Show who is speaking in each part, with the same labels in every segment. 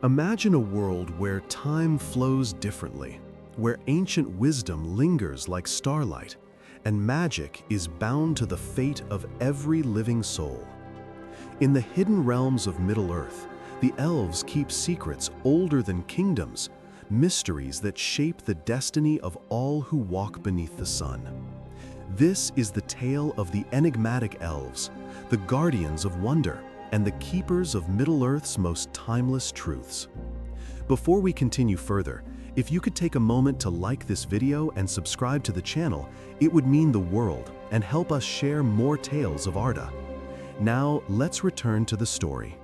Speaker 1: Imagine a world where time flows differently, where ancient wisdom lingers like starlight, and magic is bound to the fate of every living soul. In the hidden realms of Middle-earth, the elves keep secrets older than kingdoms, mysteries that shape the destiny of all who walk beneath the sun. This is the tale of the enigmatic elves, the guardians of wonder, and the keepers of Middle-earth's most timeless truths. Before we continue further, if you could take a moment to like this video and subscribe to the channel, it would mean the world and help us share more tales of Arda. Now, let's return to the story.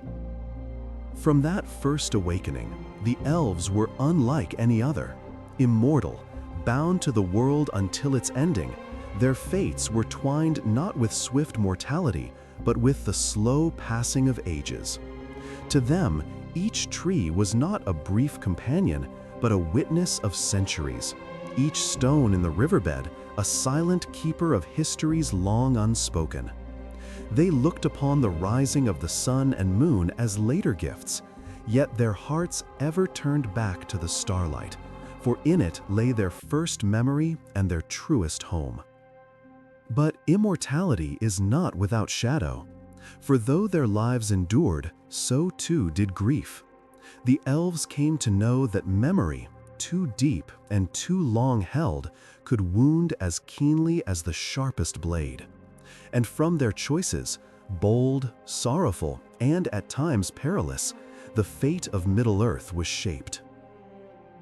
Speaker 1: From that first awakening, the elves were unlike any other. Immortal, bound to the world until its ending, their fates were twined not with swift mortality, but with the slow passing of ages. To them, each tree was not a brief companion, but a witness of centuries. Each stone in the riverbed, a silent keeper of histories long unspoken. They looked upon the rising of the sun and moon as later gifts, yet their hearts ever turned back to the starlight, for in it lay their first memory and their truest home. But immortality is not without shadow, for though their lives endured, so too did grief. The elves came to know that memory, too deep and too long held, could wound as keenly as the sharpest blade. And from their choices, bold, sorrowful, and at times perilous, the fate of Middle-earth was shaped.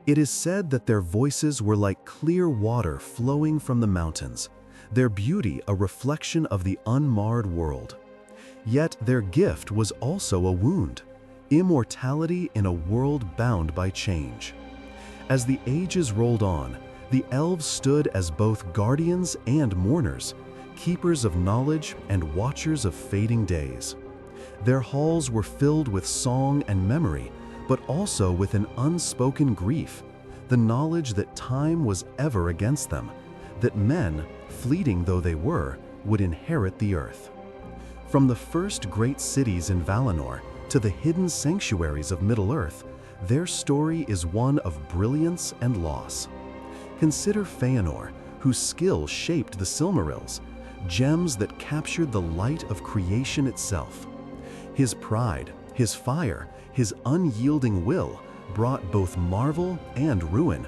Speaker 1: It is said that their voices were like clear water flowing from the mountains, their beauty a reflection of the unmarred world. Yet their gift was also a wound, immortality in a world bound by change. As the ages rolled on, the elves stood as both guardians and mourners, keepers of knowledge and watchers of fading days. Their halls were filled with song and memory, but also with an unspoken grief, the knowledge that time was ever against them, that men, fleeting though they were, would inherit the earth. From the first great cities in Valinor to the hidden sanctuaries of Middle-earth, their story is one of brilliance and loss. Consider Feanor, whose skill shaped the Silmarils, gems that captured the light of creation itself. His pride, his fire, his unyielding will brought both marvel and ruin.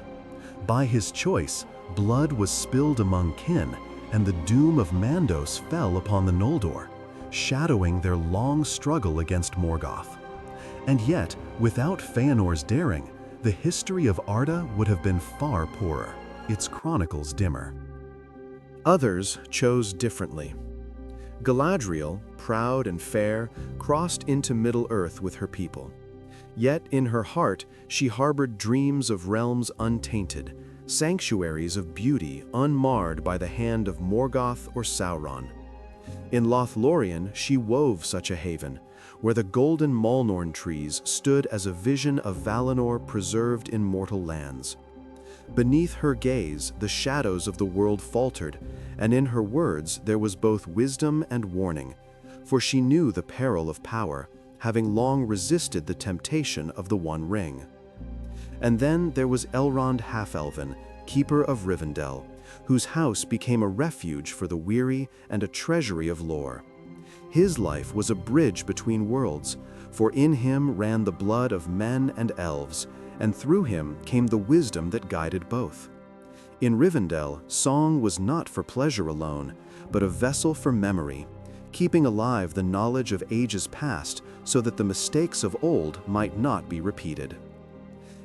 Speaker 1: By his choice, blood was spilled among kin, and the doom of Mandos fell upon the Noldor, shadowing their long struggle against Morgoth. And yet, without Feanor's daring, the history of Arda would have been far poorer, its chronicles dimmer. Others chose differently. Galadriel, proud and fair, crossed into Middle-earth with her people. Yet in her heart she harbored dreams of realms untainted, sanctuaries of beauty unmarred by the hand of Morgoth or Sauron. In Lothlorien she wove such a haven, where the golden Malnorn trees stood as a vision of Valinor preserved in mortal lands. Beneath her gaze the shadows of the world faltered, and in her words there was both wisdom and warning, for she knew the peril of power, having long resisted the temptation of the One Ring. And then there was Elrond Half-Elven, keeper of Rivendell, whose house became a refuge for the weary and a treasury of lore. His life was a bridge between worlds, for in him ran the blood of men and elves, and through him came the wisdom that guided both. In Rivendell, song was not for pleasure alone, but a vessel for memory, keeping alive the knowledge of ages past so that the mistakes of old might not be repeated.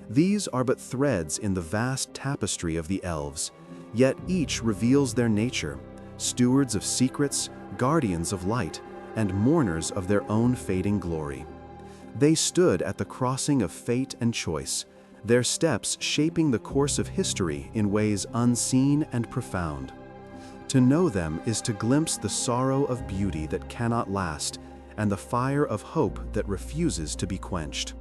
Speaker 1: These are but threads in the vast tapestry of the elves, yet each reveals their nature, stewards of secrets, guardians of light, and mourners of their own fading glory. They stood at the crossing of fate and choice, their steps shaping the course of history in ways unseen and profound. To know them is to glimpse the sorrow of beauty that cannot last, and the fire of hope that refuses to be quenched.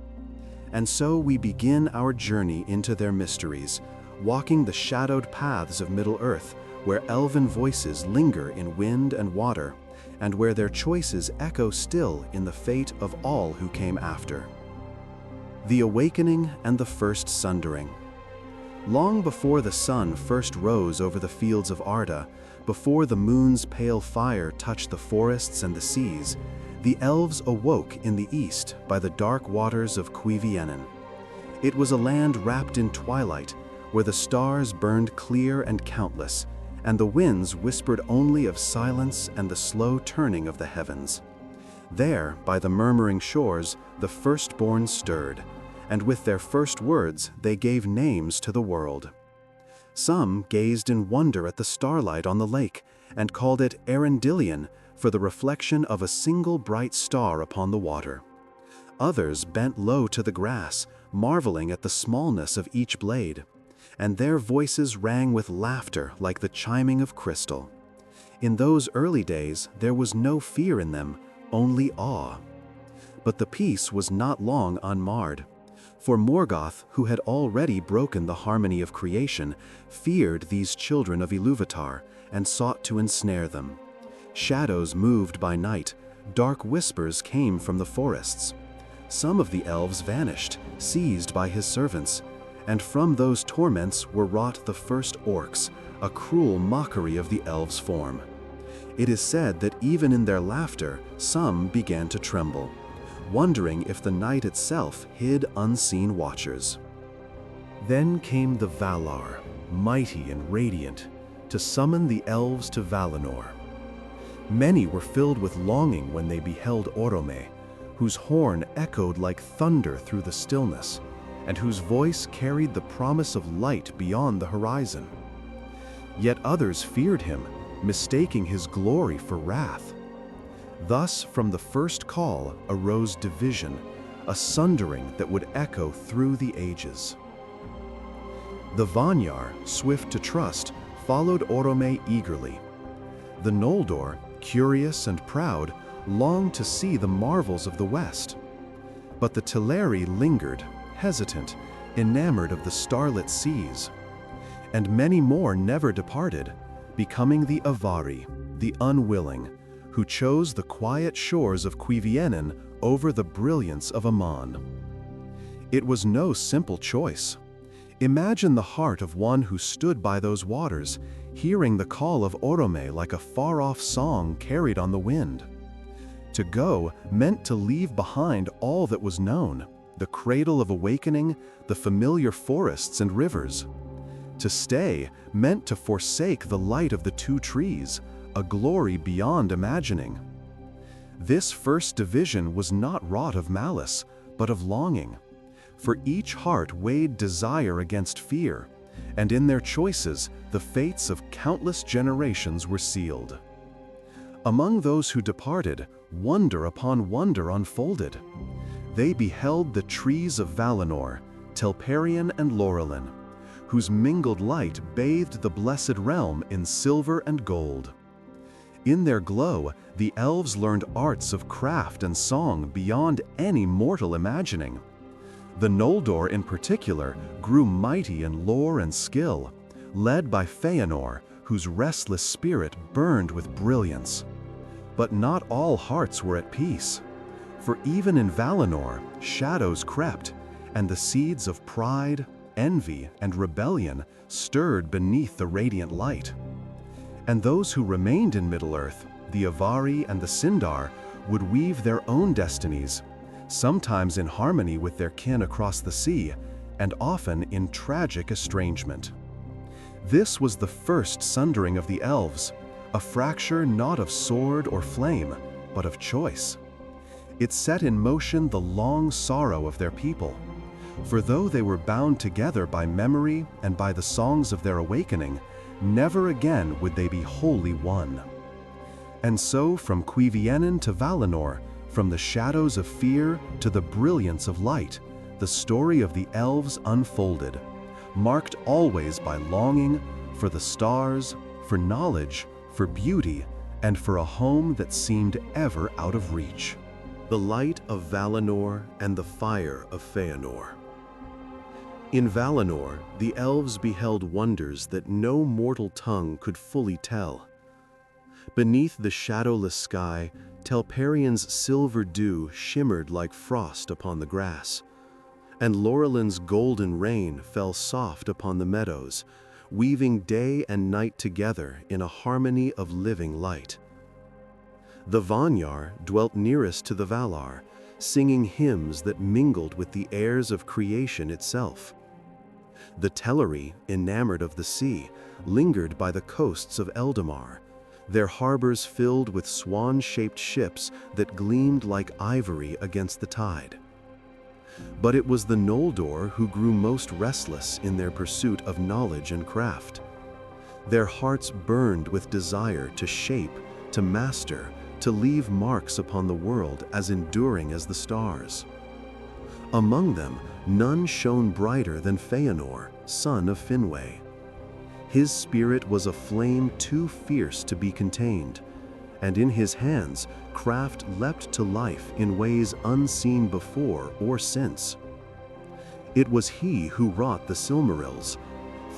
Speaker 1: And so we begin our journey into their mysteries, walking the shadowed paths of Middle-earth, where elven voices linger in wind and water, and where their choices echo still in the fate of all who came after. The Awakening and the First Sundering. Long before the sun first rose over the fields of Arda, before the moon's pale fire touched the forests and the seas, the elves awoke in the east by the dark waters of Cuiviénen. It was a land wrapped in twilight, where the stars burned clear and countless, and the winds whispered only of silence and the slow turning of the heavens. There, by the murmuring shores, the Firstborn stirred, and with their first words they gave names to the world. Some gazed in wonder at the starlight on the lake, and called it Erendilion for the reflection of a single bright star upon the water. Others bent low to the grass, marveling at the smallness of each blade, and their voices rang with laughter like the chiming of crystal. In those early days there was no fear in them, only awe. But the peace was not long unmarred. For Morgoth, who had already broken the harmony of creation, feared these children of Ilúvatar and sought to ensnare them. Shadows moved by night, dark whispers came from the forests. Some of the elves vanished, seized by his servants, and from those torments were wrought the first orcs, a cruel mockery of the elves' form. It is said that even in their laughter, some began to tremble, wondering if the night itself hid unseen watchers. Then came the Valar, mighty and radiant, to summon the elves to Valinor. Many were filled with longing when they beheld Orome, whose horn echoed like thunder through the stillness, and whose voice carried the promise of light beyond the horizon. Yet others feared him, mistaking his glory for wrath. Thus, from the first call arose division, a sundering that would echo through the ages. The Vanyar, swift to trust, followed Orome eagerly. The Noldor, curious and proud, longed to see the marvels of the West. But the Teleri lingered, hesitant, enamored of the starlit seas. And many more never departed, becoming the Avari, the unwilling, who chose the quiet shores of Cuiviénen over the brilliance of Aman. It was no simple choice. Imagine the heart of one who stood by those waters, hearing the call of Orome like a far-off song carried on the wind. To go meant to leave behind all that was known, the cradle of awakening, the familiar forests and rivers. To stay meant to forsake the light of the two trees, a glory beyond imagining. This first division was not wrought of malice, but of longing. For each heart weighed desire against fear, and in their choices the fates of countless generations were sealed. Among those who departed, wonder upon wonder unfolded. They beheld the trees of Valinor, Telperion and Laurelin, whose mingled light bathed the blessed realm in silver and gold. In their glow, the elves learned arts of craft and song beyond any mortal imagining. The Noldor in particular grew mighty in lore and skill, led by Feanor, whose restless spirit burned with brilliance. But not all hearts were at peace, for even in Valinor, shadows crept, and the seeds of pride, envy, and rebellion stirred beneath the radiant light. And those who remained in Middle-earth, the Avari and the Sindar, would weave their own destinies, sometimes in harmony with their kin across the sea, and often in tragic estrangement. This was the first sundering of the elves, a fracture not of sword or flame, but of choice. It set in motion the long sorrow of their people. For though they were bound together by memory and by the songs of their awakening, never again would they be wholly one. And so from Cuiviénen to Valinor, from the shadows of fear to the brilliance of light, the story of the elves unfolded, marked always by longing for the stars, for knowledge, for beauty, and for a home that seemed ever out of reach. The light of Valinor and the fire of Feanor. In Valinor, the elves beheld wonders that no mortal tongue could fully tell. Beneath the shadowless sky, Telperion's silver dew shimmered like frost upon the grass. and Laurelin's golden rain fell soft upon the meadows, weaving day and night together in a harmony of living light. The Vanyar dwelt nearest to the Valar, singing hymns that mingled with the airs of creation itself. The Teleri, enamored of the sea, lingered by the coasts of Eldamar, their harbors filled with swan-shaped ships that gleamed like ivory against the tide. But it was the Noldor who grew most restless in their pursuit of knowledge and craft. Their hearts burned with desire to shape, to master, to leave marks upon the world as enduring as the stars. Among them, none shone brighter than Feanor, son of Finwë. His spirit was a flame too fierce to be contained, and in his hands, craft leapt to life in ways unseen before or since. It was he who wrought the Silmarils,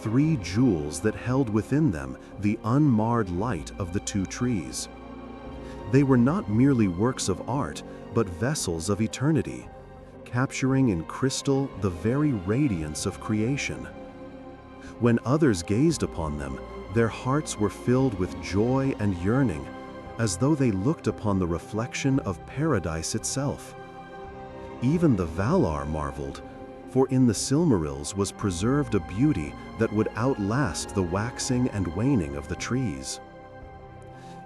Speaker 1: 3 jewels that held within them the unmarred light of the 2 trees. They were not merely works of art, but vessels of eternity, capturing in crystal the very radiance of creation. When others gazed upon them, their hearts were filled with joy and yearning, as though they looked upon the reflection of paradise itself. Even the Valar marveled, for in the Silmarils was preserved a beauty that would outlast the waxing and waning of the trees.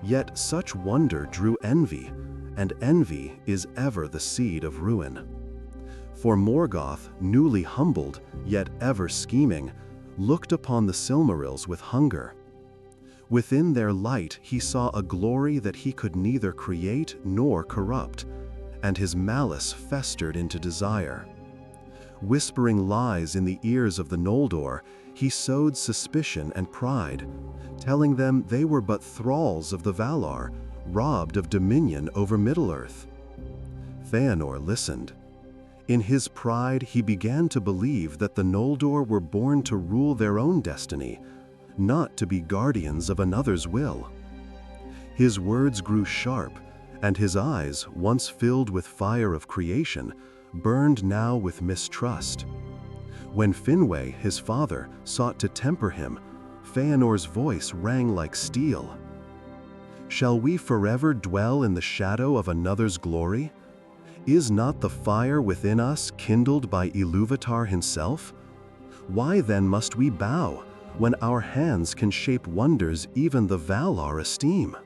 Speaker 1: Yet such wonder drew envy, and envy is ever the seed of ruin. For Morgoth, newly humbled, yet ever scheming, looked upon the Silmarils with hunger. Within their light he saw a glory that he could neither create nor corrupt, and his malice festered into desire. Whispering lies in the ears of the Noldor, he sowed suspicion and pride, telling them they were but thralls of the Valar, robbed of dominion over Middle-earth. Feanor listened. In his pride he began to believe that the Noldor were born to rule their own destiny, not to be guardians of another's will. His words grew sharp, and his eyes, once filled with fire of creation, burned now with mistrust. When Finwë, his father, sought to temper him, Feanor's voice rang like steel. "Shall we forever dwell in the shadow of another's glory? Is not the fire within us kindled by Ilúvatar himself? Why then must we bow, when our hands can shape wonders even the Valar esteem?"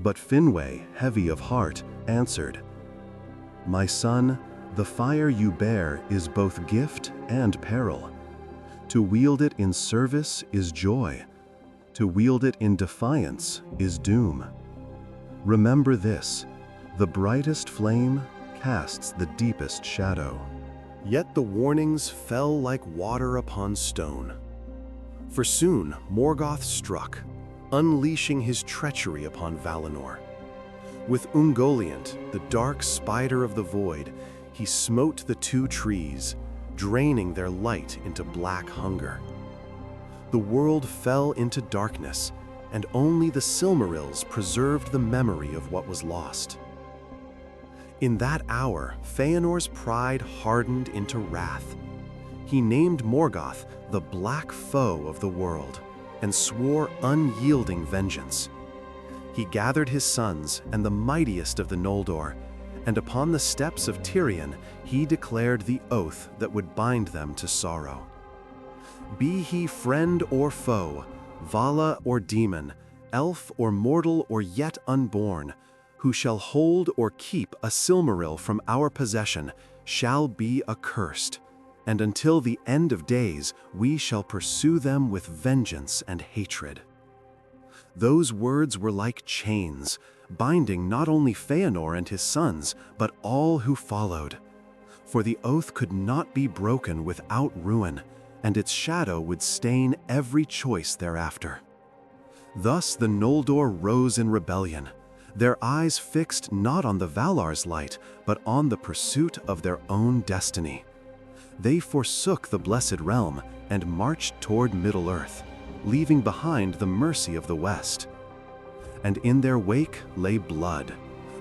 Speaker 1: But Finwë, heavy of heart, answered, "My son, the fire you bear is both gift and peril. To wield it in service is joy. To wield it in defiance is doom. Remember this, the brightest flame casts the deepest shadow." Yet the warnings fell like water upon stone. For soon Morgoth struck, unleashing his treachery upon Valinor. With Ungoliant, the dark spider of the void, he smote the 2 trees, draining their light into black hunger. The world fell into darkness, and only the Silmarils preserved the memory of what was lost. In that hour, Feanor's pride hardened into wrath. He named Morgoth the black foe of the world, and swore unyielding vengeance. He gathered his sons and the mightiest of the Noldor, and upon the steps of Tirion he declared the oath that would bind them to sorrow. Be he friend or foe, Vala or demon, elf or mortal or yet unborn, who shall hold or keep a Silmaril from our possession shall be accursed, and until the end of days we shall pursue them with vengeance and hatred. Those words were like chains, binding not only Feanor and his sons, but all who followed. For the oath could not be broken without ruin, and its shadow would stain every choice thereafter. Thus the Noldor rose in rebellion, their eyes fixed not on the Valar's light, but on the pursuit of their own destiny. They forsook the Blessed Realm and marched toward Middle-earth, leaving behind the mercy of the West. And in their wake lay blood,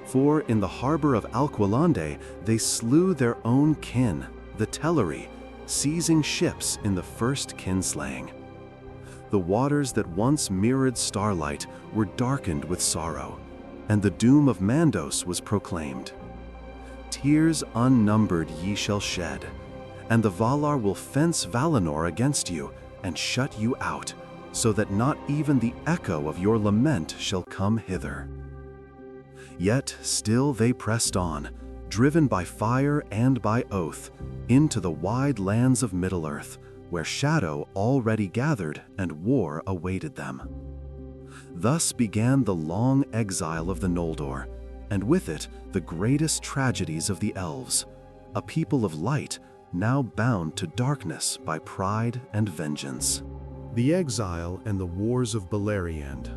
Speaker 1: for in the harbor of Alqualande they slew their own kin, the Teleri, seizing ships in the first kinslaying. The waters that once mirrored starlight were darkened with sorrow, and the doom of Mandos was proclaimed. Tears unnumbered ye shall shed, and the Valar will fence Valinor against you and shut you out, so that not even the echo of your lament shall come hither. Yet still they pressed on, driven by fire and by oath, into the wide lands of Middle-earth, where shadow already gathered and war awaited them. Thus began the long exile of the Noldor, and with it the greatest tragedies of the elves, a people of light now bound to darkness by pride and vengeance. The exile and the wars of Beleriand.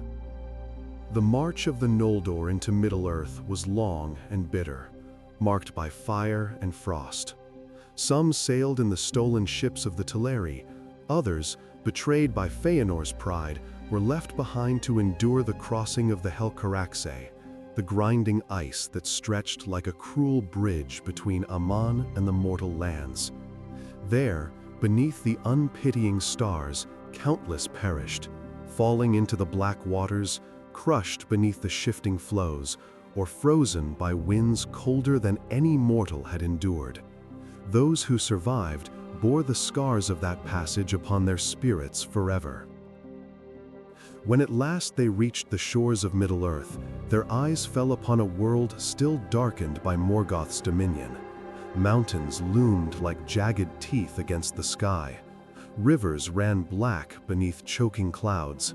Speaker 1: The march of the Noldor into Middle-earth was long and bitter, marked by fire and frost. Some sailed in the stolen ships of the Teleri, others, betrayed by Feanor's pride, were left behind to endure the crossing of the Helcaraxë, the grinding ice that stretched like a cruel bridge between Aman and the mortal lands. There, beneath the unpitying stars, countless perished, falling into the black waters, crushed beneath the shifting flows, or frozen by winds colder than any mortal had endured. Those who survived bore the scars of that passage upon their spirits forever. When at last they reached the shores of Middle-earth, their eyes fell upon a world still darkened by Morgoth's dominion. Mountains loomed like jagged teeth against the sky. Rivers ran black beneath choking clouds.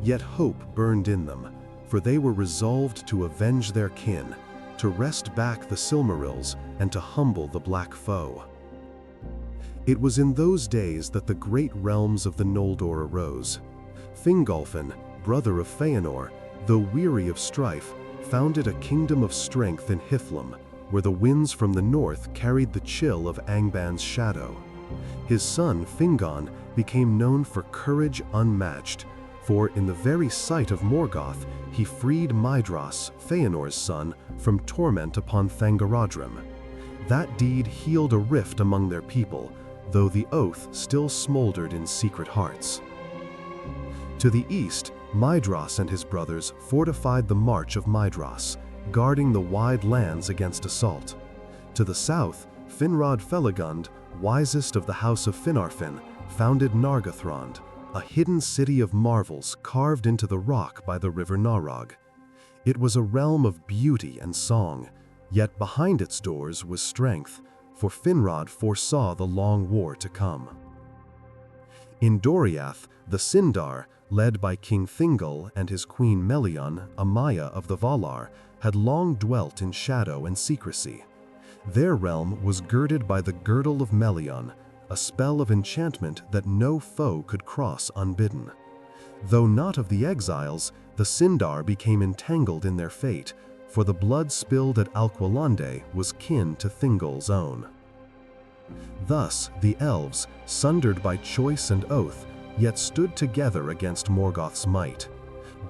Speaker 1: Yet hope burned in them, for they were resolved to avenge their kin, to wrest back the Silmarils, and to humble the black foe. It was in those days that the great realms of the Noldor arose. Fingolfin, brother of Feanor, though weary of strife, founded a kingdom of strength in Hithlum, where the winds from the north carried the chill of Angban's shadow. His son, Fingon, became known for courage unmatched, for in the very sight of Morgoth, he freed Maedhros, Feanor's son, from torment upon Thangorodrim. That deed healed a rift among their people, though the oath still smoldered in secret hearts. To the east, Maedhros and his brothers fortified the march of Maedhros, guarding the wide lands against assault. To the south, Finrod Felagund, wisest of the house of Finarfin, founded Nargothrond, a hidden city of marvels carved into the rock by the river Narog. It was a realm of beauty and song, yet behind its doors was strength, for Finrod foresaw the long war to come. In Doriath, the Sindar, led by King Thingol and his queen Melion, Amaya of the Valar, had long dwelt in shadow and secrecy. Their realm was girded by the Girdle of Melion, a spell of enchantment that no foe could cross unbidden. Though not of the exiles, the Sindar became entangled in their fate, for the blood spilled at Alqualande was kin to Thingol's own. Thus, the elves, sundered by choice and oath, yet stood together against Morgoth's might.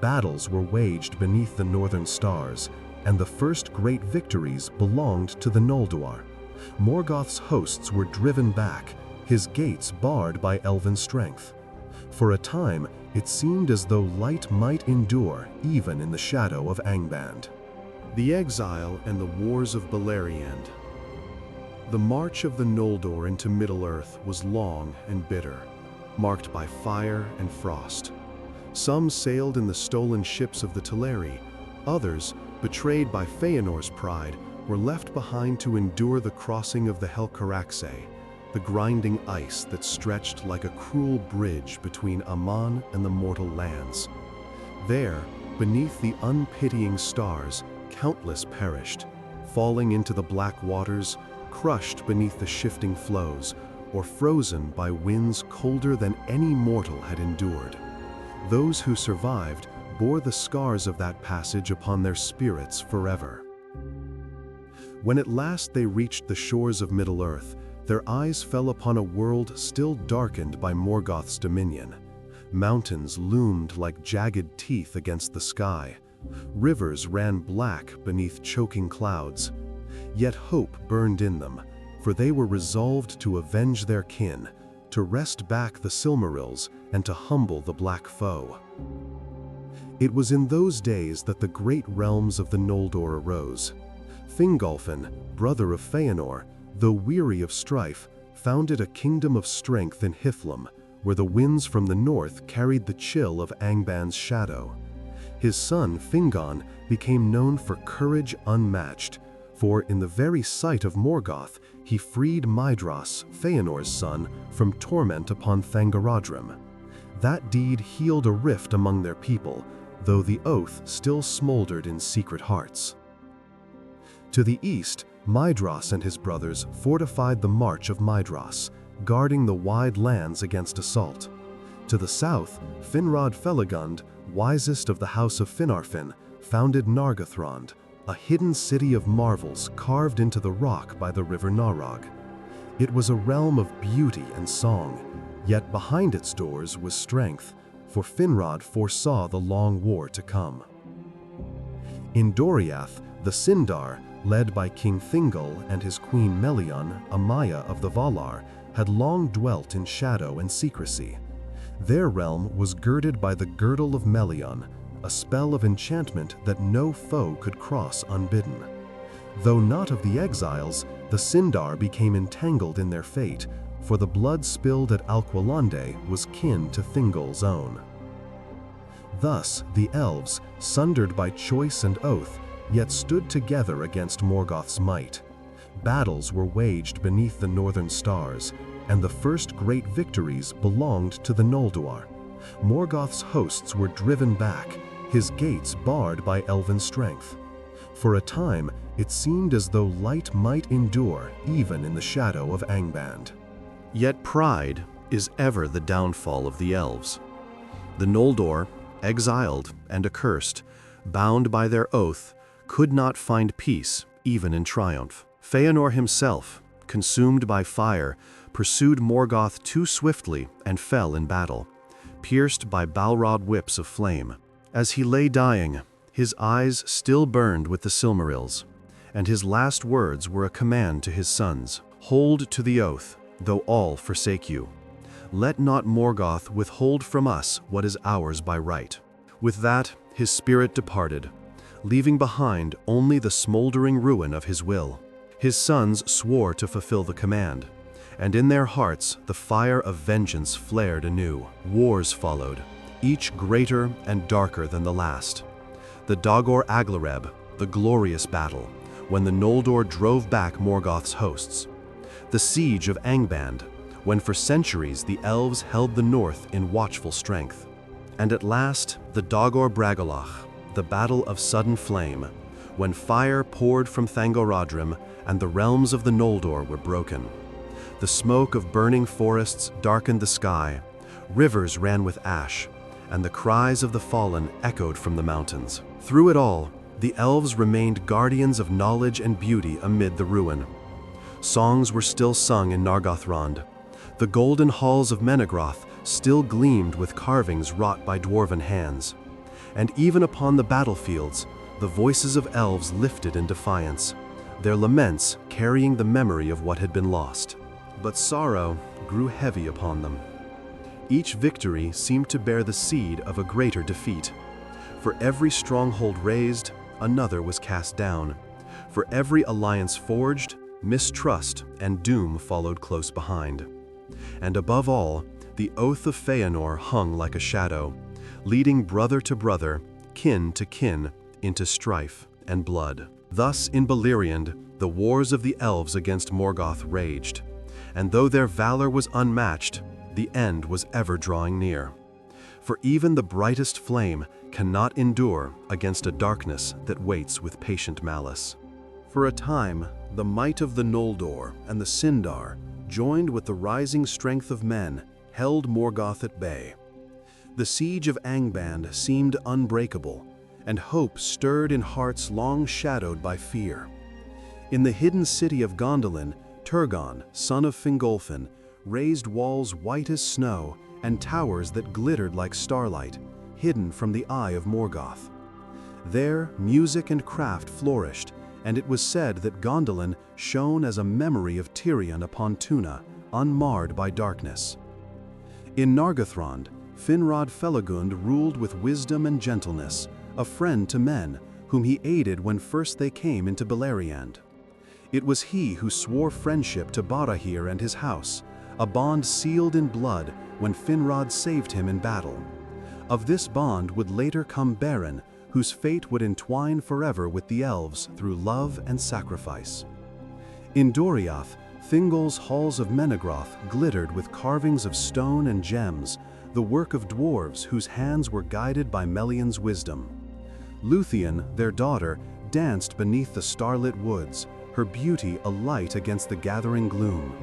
Speaker 1: Battles were waged beneath the northern stars, and the first great victories belonged to the Noldor. Morgoth's hosts were driven back, his gates barred by elven strength. For a time, it seemed as though light might endure even in the shadow of Angband. The exile and the wars of Beleriand. The march of the Noldor into Middle-earth was long and bitter, marked by fire and frost. Some sailed in the stolen ships of the Teleri, others, betrayed by Feanor's pride, were left behind to endure the crossing of the Helcaraxë, the grinding ice that stretched like a cruel bridge between Aman and the mortal lands. There, beneath the unpitying stars, countless perished, falling into the black waters, crushed beneath the shifting flows, or frozen by winds colder than any mortal had endured. Those who survived bore the scars of that passage upon their spirits forever. When at last they reached the shores of Middle-earth, their eyes fell upon a world still darkened by Morgoth's dominion. Mountains loomed like jagged teeth against the sky. Rivers ran black beneath choking clouds. Yet hope burned in them, for they were resolved to avenge their kin, to wrest back the Silmarils, and to humble the Black Foe. It was in those days that the great realms of the Noldor arose. Fingolfin, brother of Feanor, though weary of strife, founded a kingdom of strength in Hithlum, where the winds from the north carried the chill of Angband's shadow. His son, Fingon, became known for courage unmatched, for in the very sight of Morgoth, he freed Maedhros, Feanor's son, from torment upon Thangorodrim. That deed healed a rift among their people, though the oath still smoldered in secret hearts. To the east, Maedhros and his brothers fortified the March of Maedhros, guarding the wide lands against assault. To the south, Finrod Felagund, wisest of the house of Finarfin, founded Nargothrond, a hidden city of marvels carved into the rock by the river Narog. It was a realm of beauty and song, yet behind its doors was strength, for Finrod foresaw the long war to come. In Doriath, the Sindar, led by King Thingol and his queen Melion, Amaya of the Valar, had long dwelt in shadow and secrecy. Their realm was girded by the Girdle of Melion, a spell of enchantment that no foe could cross unbidden. Though not of the exiles, the Sindar became entangled in their fate, for the blood spilled at Alqualande was kin to Thingol's own. Thus, the elves, sundered by choice and oath, yet stood together against Morgoth's might. Battles were waged beneath the northern stars, and the first great victories belonged to the Noldor. Morgoth's hosts were driven back, his gates barred by elven strength. For a time, it seemed as though light might endure even in the shadow of Angband.
Speaker 2: Yet pride is ever the downfall of the elves. The Noldor, exiled and accursed, bound by their oath, could not find peace even in triumph. Feanor himself, consumed by fire, pursued Morgoth too swiftly and fell in battle, pierced by Balrog whips of flame. As he lay dying, his eyes still burned with the Silmarils, and his last words were a command to his sons: "Hold to the oath, though all forsake you. Let not Morgoth withhold from us what is ours by right." With that, his spirit departed, leaving behind only the smoldering ruin of his will. His sons swore to fulfill the command, and in their hearts the fire of vengeance flared anew. Wars followed, each greater and darker than the last. The Dagor Aglareb, the glorious battle, when the Noldor drove back Morgoth's hosts. The siege of Angband, when for centuries the elves held the north in watchful strength. And at last, the Dagor Bragollach, the battle of sudden flame, when fire poured from Thangorodrim and the realms of the Noldor were broken. The smoke of burning forests darkened the sky, rivers ran with ash, and the cries of the fallen echoed from the mountains. Through it all, the elves remained guardians of knowledge and beauty amid the ruin. Songs were still sung in Nargothrond. The golden halls of Menegroth still gleamed with carvings wrought by dwarven hands. And even upon the battlefields, the voices of elves lifted in defiance, their laments carrying the memory of what had been lost. But sorrow grew heavy upon them. Each victory seemed to bear the seed of a greater defeat. For every stronghold razed, another was cast down. For every alliance forged, mistrust and doom followed close behind. And above all, the oath of Feanor hung like a shadow, leading brother to brother, kin to kin, into strife and blood. Thus in Beleriand, the wars of the elves against Morgoth raged, and though their valor was unmatched, the end was ever drawing near. For even the brightest flame cannot endure against a darkness that waits with patient malice. For a time, the might of the Noldor and the Sindar, joined with the rising strength of men, held Morgoth at bay. The siege of Angband seemed unbreakable, and hope stirred in hearts long shadowed by fear. In the hidden city of Gondolin, Turgon, son of Fingolfin, raised walls white as snow and towers that glittered like starlight, hidden from the eye of Morgoth. There, music and craft flourished,
Speaker 1: and it was said that Gondolin shone as a memory of Tirion upon Tuna, unmarred by darkness. In Nargothrond, Finrod Felagund ruled with wisdom and gentleness, a friend to men, whom he aided when first they came into Beleriand. It was he who swore friendship to Barahir and his house, a bond sealed in blood when Finrod saved him in battle. Of this bond would later come Beren, whose fate would entwine forever with the elves through love and sacrifice. In Doriath, Thingol's halls of Menegroth glittered with carvings of stone and gems, the work of dwarves whose hands were guided by Melion's wisdom. Luthien, their daughter, danced beneath the starlit woods, her beauty a light against the gathering gloom.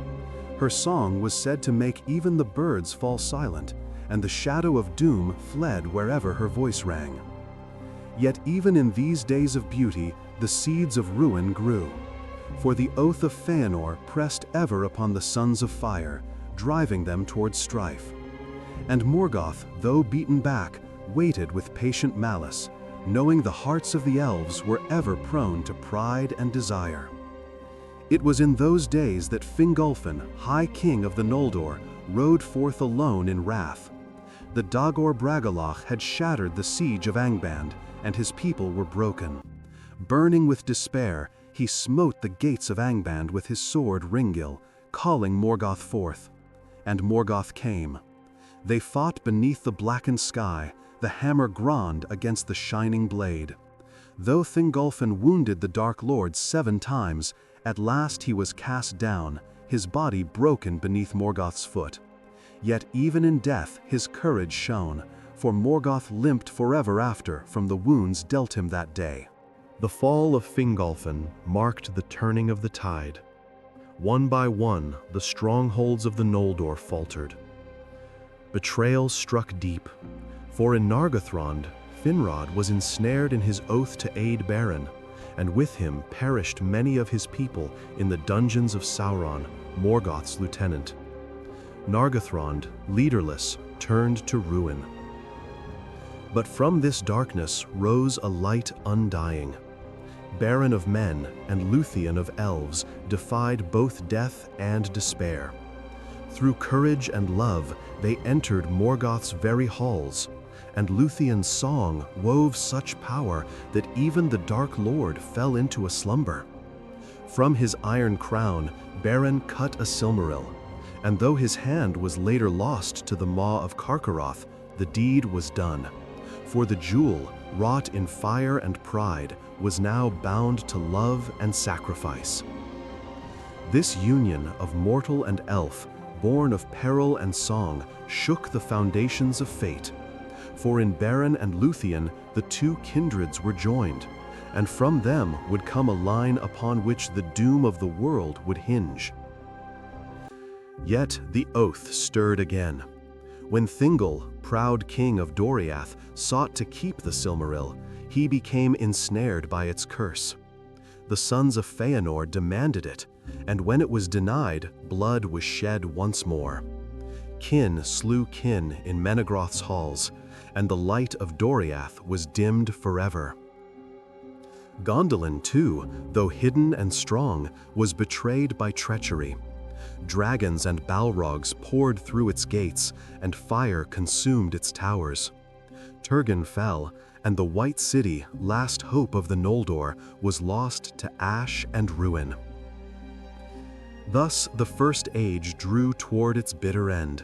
Speaker 1: Her song was said to make even the birds fall silent, and the shadow of doom fled wherever her voice rang. Yet even in these days of beauty, the seeds of ruin grew. For the oath of Feanor pressed ever upon the sons of fire, driving them towards strife. And Morgoth, though beaten back, waited with patient malice, knowing the hearts of the elves were ever prone to pride and desire. It was in those days that Fingolfin, High King of the Noldor, rode forth alone in wrath. The Dagor Bragollach had shattered the siege of Angband, and his people were broken. Burning with despair, he smote the gates of Angband with his sword Ringil, calling Morgoth forth. And Morgoth came. They fought beneath the blackened sky, the hammer ground against the shining blade. Though Thingolfin wounded the Dark Lord 7 times, at last he was cast down, his body broken beneath Morgoth's foot. Yet even in death his courage shone, for Morgoth limped forever after from the wounds dealt him that day.
Speaker 2: The fall of Fingolfin marked the turning of the tide. One by one, the strongholds of the Noldor faltered. Betrayal struck deep, for in Nargothrond, Finrod was ensnared in his oath to aid Beren, and with him perished many of his people in the dungeons of Sauron, Morgoth's lieutenant. Nargothrond, leaderless, turned to ruin. But from this darkness rose a light undying. Beren of men and Luthien of elves defied both death and despair. Through courage and love, they entered Morgoth's very halls, and Luthien's song wove such power that even the Dark Lord fell into a slumber. From his iron crown, Beren cut a Silmaril, and though his hand was later lost to the maw of Carcharoth, the deed was done. For the jewel, wrought in fire and pride, was now bound to love and sacrifice. This union of mortal and elf, born of peril and song, shook the foundations of fate. For in Beren and Luthien, the 2 kindreds were joined, and from them would come a line upon which the doom of the world would hinge. Yet the oath stirred again. When Thingol, proud king of Doriath, sought to keep the Silmaril, he became ensnared by its curse. The sons of Feanor demanded it, and when it was denied, blood was shed once more. Kin slew kin in Menegroth's halls, and the light of Doriath was dimmed forever. Gondolin, too, though hidden and strong, was betrayed by treachery. Dragons and Balrogs poured through its gates, and fire consumed its towers. Turgon fell, and the White City, last hope of the Noldor, was lost to ash and ruin. Thus the First Age drew toward its bitter end.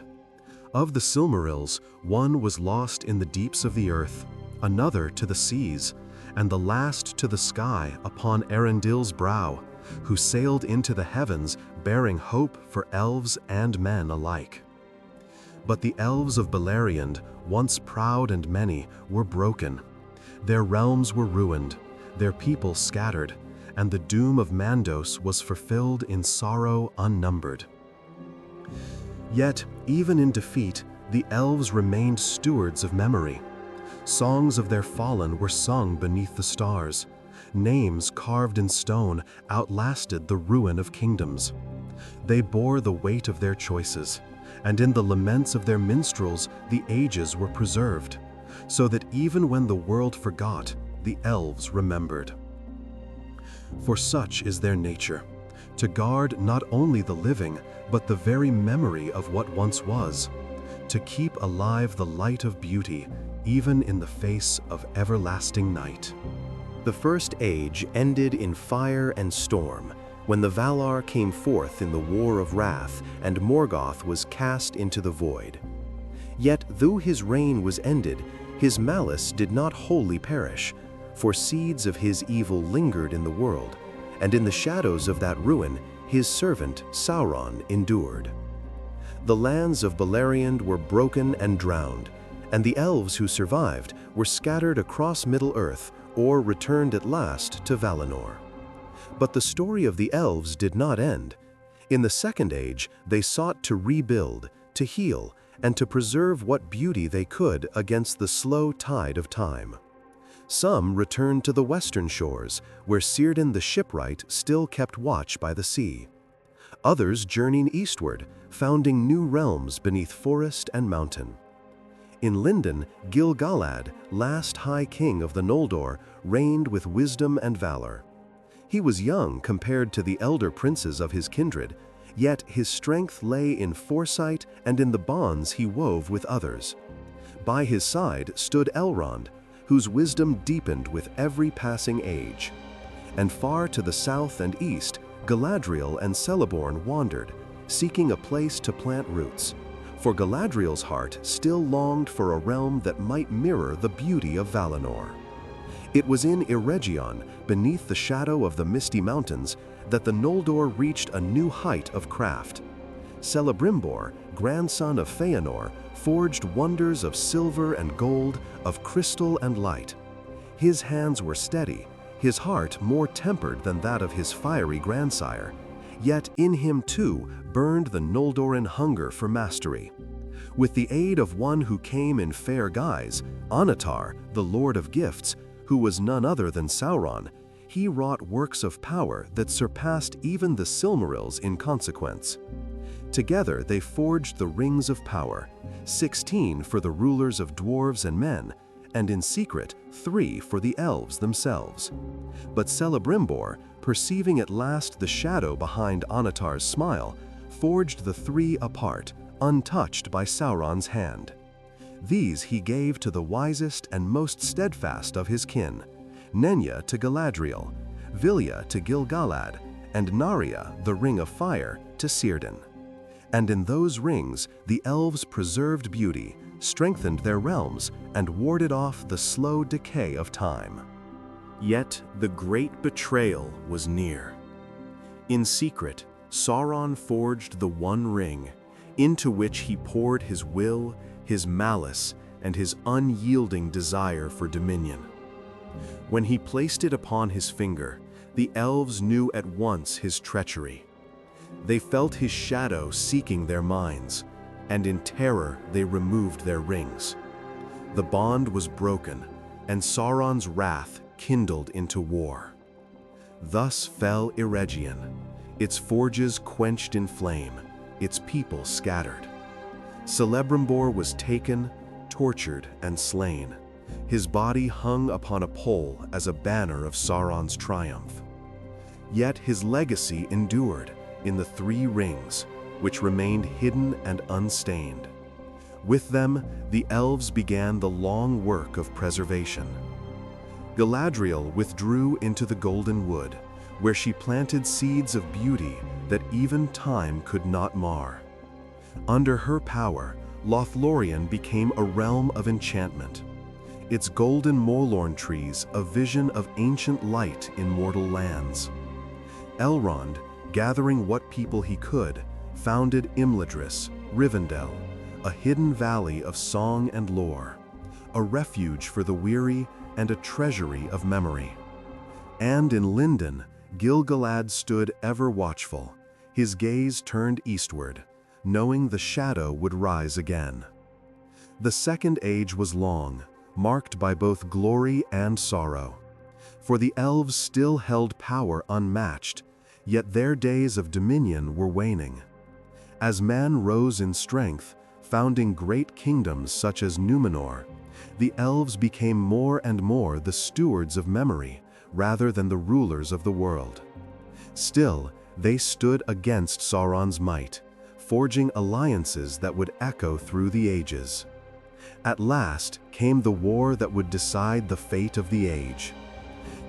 Speaker 2: Of the Silmarils, one was lost in the deeps of the earth, another to the seas, and the last to the sky upon Erendil's brow, who sailed into the heavens bearing hope for elves and men alike. But the elves of Beleriand, once proud and many, were broken. Their realms were ruined, their people scattered, and the doom of Mandos was fulfilled in sorrow unnumbered. Yet, even in defeat, the elves remained stewards of memory. Songs of their fallen were sung beneath the stars. Names carved in stone outlasted the ruin of kingdoms. They bore the weight of their choices, and in the laments of their minstrels the ages were preserved, so that even when the world forgot, the elves remembered.
Speaker 1: For such is their nature, to guard not only the living, but the very memory of what once was, to keep alive the light of beauty, even in the face of everlasting night.
Speaker 2: The First Age ended in fire and storm, when the Valar came forth in the War of Wrath and Morgoth was cast into the void. Yet, though his reign was ended, his malice did not wholly perish, for seeds of his evil lingered in the world, and in the shadows of that ruin, his servant Sauron endured. The lands of Beleriand were broken and drowned, and the elves who survived were scattered across Middle-earth or returned at last to Valinor. But the story of the elves did not end. In the Second Age, they sought to rebuild, to heal, and to preserve what beauty they could against the slow tide of time. Some returned to the western shores, where Círdan the shipwright still kept watch by the sea. Others journeyed eastward, founding new realms beneath forest and mountain. In Lindon, Gil-galad, last High King of the Noldor, reigned with wisdom and valor. He was young compared to the elder princes of his kindred, yet his strength lay in foresight and in the bonds he wove with others. By his side stood Elrond, whose wisdom deepened with every passing age. And far to the south and east, Galadriel and Celeborn wandered, seeking a place to plant roots, for Galadriel's heart still longed for a realm that might mirror the beauty of Valinor. It was in Eregion, beneath the shadow of the Misty Mountains, that the Noldor reached a new height of craft. Celebrimbor, grandson of Feanor, forged wonders of silver and gold, of crystal and light. His hands were steady, his heart more tempered than that of his fiery grandsire, yet in him too burned the Noldoran hunger for mastery. With the aid of one who came in fair guise, Annatar, the Lord of Gifts, who was none other than Sauron, he wrought works of power that surpassed even the Silmarils in consequence. Together they forged the Rings of Power, 16 for the rulers of dwarves and men, and in secret 3 for the elves themselves. But Celebrimbor, perceiving at last the shadow behind Annatar's smile, forged the 3 apart, untouched by Sauron's hand. These he gave to the wisest and most steadfast of his kin, Nenya to Galadriel, Vilya to Gil-galad, and Narya, the Ring of Fire, to Círdan. And in those rings, the elves preserved beauty, strengthened their realms, and warded off the slow decay of time. Yet the great betrayal was near. In secret, Sauron forged the One Ring, into which he poured his will, his malice, and his unyielding desire for dominion. When he placed it upon his finger, the elves knew at once his treachery. They felt his shadow seeking their minds, and in terror they removed their rings. The bond was broken, and Sauron's wrath kindled into war. Thus fell Eregion, its forges quenched in flame, its people scattered. Celebrimbor was taken, tortured, and slain. His body hung upon a pole as a banner of Sauron's triumph. Yet his legacy endured in the 3 rings, which remained hidden and unstained. With them, the elves began the long work of preservation. Galadriel withdrew into the Golden Wood, where she planted seeds of beauty that even time could not mar. Under her power, Lothlorien became a realm of enchantment, its golden Molorn trees a vision of ancient light in mortal lands. Elrond, gathering what people he could, founded Imladris, Rivendell, a hidden valley of song and lore, a refuge for the weary and a treasury of memory. And in Lindon, Gil-galad stood ever watchful, his gaze turned eastward, knowing the shadow would rise again. The Second Age was long, marked by both glory and sorrow. For the elves still held power unmatched, yet their days of dominion were waning. As man rose in strength, founding great kingdoms such as Numenor, the elves became more and more the stewards of memory,
Speaker 1: rather than the rulers of the world. Still, they stood against Sauron's might, forging alliances that would echo through the ages. At last came the war that would decide the fate of the age.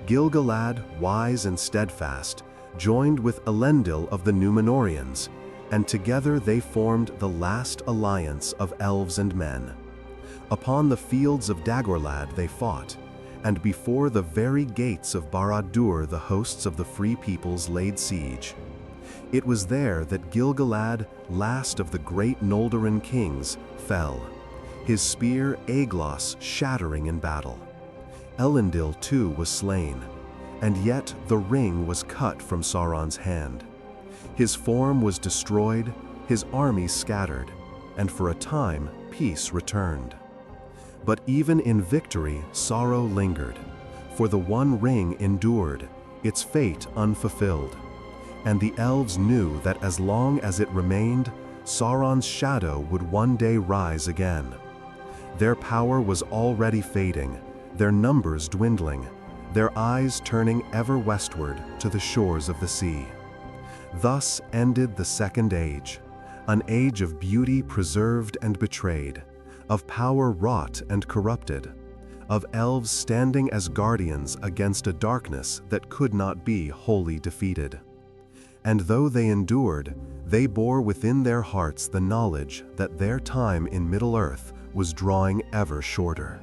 Speaker 1: Gil-galad, wise and steadfast, joined with Elendil of the Númenóreans, and together they formed the last alliance of elves and men. Upon the fields of Dagorlad they fought, and before the very gates of Barad-dûr the hosts of the Free Peoples laid siege. It was there that Gil-galad, last of the great Noldoran kings, fell, his spear Aeglos shattering in battle. Elendil too was slain, and yet the ring was cut from Sauron's hand. His form was destroyed, his army scattered, and for a time peace returned. But even in victory sorrow lingered, for the One Ring endured, its fate unfulfilled. And the elves knew that as long as it remained, Sauron's shadow would one day rise again. Their power was already fading, their numbers dwindling, their eyes turning ever westward to the shores of the sea. Thus ended the Second Age, an age of beauty preserved and betrayed, of power wrought and corrupted, of elves standing as guardians against a darkness that could not be wholly defeated. And though they endured, they bore within their hearts the knowledge that their time in Middle-earth was drawing ever shorter.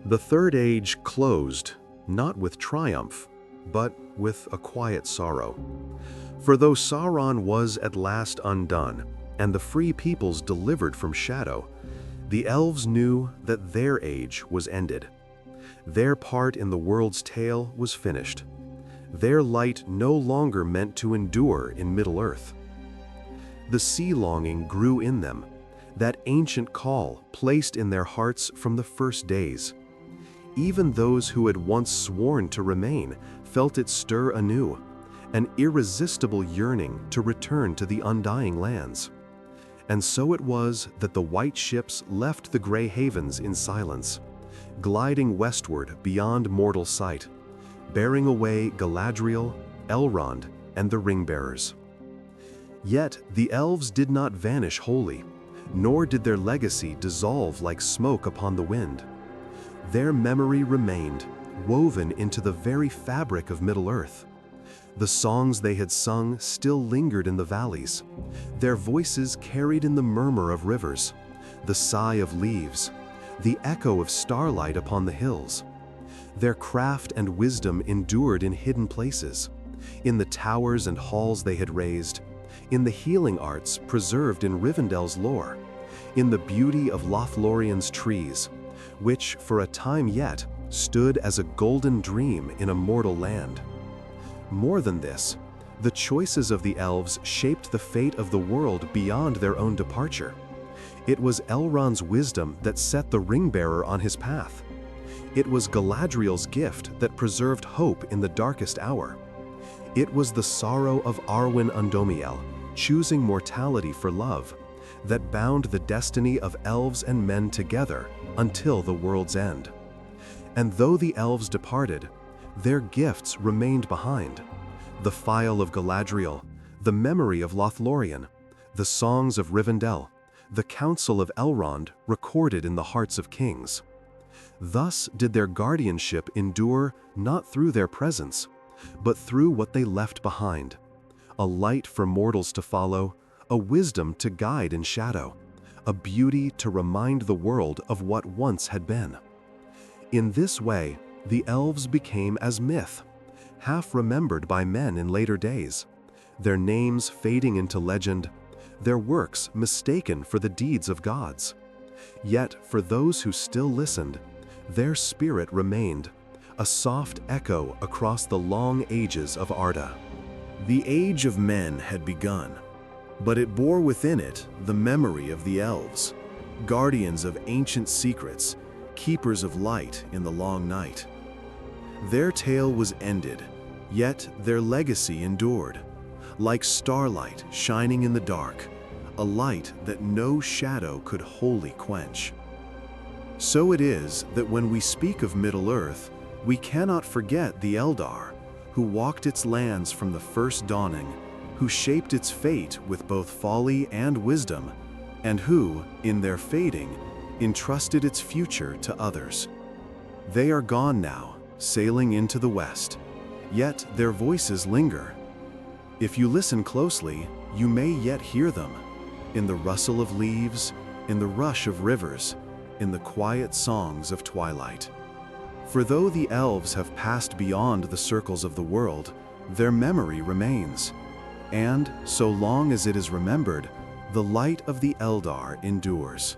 Speaker 2: The Third Age closed, not with triumph, but with a quiet sorrow. For though Sauron was at last undone, and the Free Peoples delivered from shadow, the elves knew that their age was ended. Their part in the world's tale was finished. Their light no longer meant to endure in Middle-earth. The sea longing grew in them, that ancient call placed in their hearts from the first days. Even those who had once sworn to remain felt it stir anew, an irresistible yearning to return to the undying lands. And so it was that the white ships left the gray havens in silence, gliding westward beyond mortal sight, bearing away Galadriel, Elrond, and the ring-bearers. Yet the elves did not vanish wholly, nor did their legacy dissolve like smoke upon the wind. Their memory remained, woven into the very fabric of Middle-earth. The songs they had sung still lingered in the valleys. Their voices carried in the murmur of rivers, the sigh of leaves, the echo of starlight upon the hills. Their craft and wisdom endured in hidden places, in the towers and halls they had raised, in the healing arts preserved in Rivendell's lore, in the beauty of Lothlorien's trees, which for a time yet stood as a golden dream in a mortal land. More than this, the choices of the elves shaped the fate of the world beyond their own departure. It was Elrond's wisdom that set the ring-bearer on his path. It was Galadriel's gift that preserved hope in the darkest hour. It was the sorrow of Arwen Undomiel, choosing mortality for love, that bound the destiny of elves and men together until the world's end. And though the elves departed, their gifts remained behind. The phial of Galadriel, the memory of Lothlorien, the songs of Rivendell, the counsel of Elrond recorded in the hearts of kings. Thus did their guardianship endure not through their presence, but through what they left behind, a light for mortals to follow, a wisdom to guide in shadow, a beauty to remind the world of what once had been. In this way, the elves became as myth, half remembered by men in later days, their names fading into legend, their works mistaken for the deeds of gods. Yet for those who still listened, their spirit remained, a soft echo across the long ages of Arda. The Age of Men had begun, but it bore within it the memory of the elves, guardians of ancient secrets, keepers of light in the long night. Their tale was ended, yet their legacy endured, like starlight shining in the dark, a light that no shadow could wholly quench. So it is that when we speak of Middle-earth,
Speaker 1: We cannot forget the Eldar, who walked its lands from the first dawning, who shaped its fate with both folly and wisdom, and who, in their fading, entrusted its future to others. They are gone now, sailing into the west, yet their voices linger. If you listen closely, you may yet hear them, in the rustle of leaves, in the rush of rivers, in the quiet songs of twilight. For though the elves have passed beyond the circles of the world, their memory remains, and, so long as it is remembered, the light of the Eldar endures.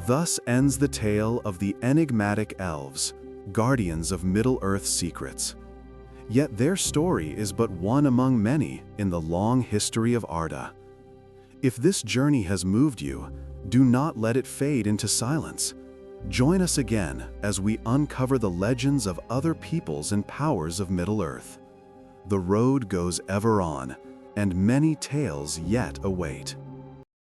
Speaker 1: Thus ends the tale of the enigmatic elves, guardians of Middle-earth's secrets. Yet their story is but one among many in the long history of Arda. If this journey has moved you, do not let it fade into silence. Join us again as we uncover the legends of other peoples and powers of Middle-earth. The road goes ever on, and many tales yet await.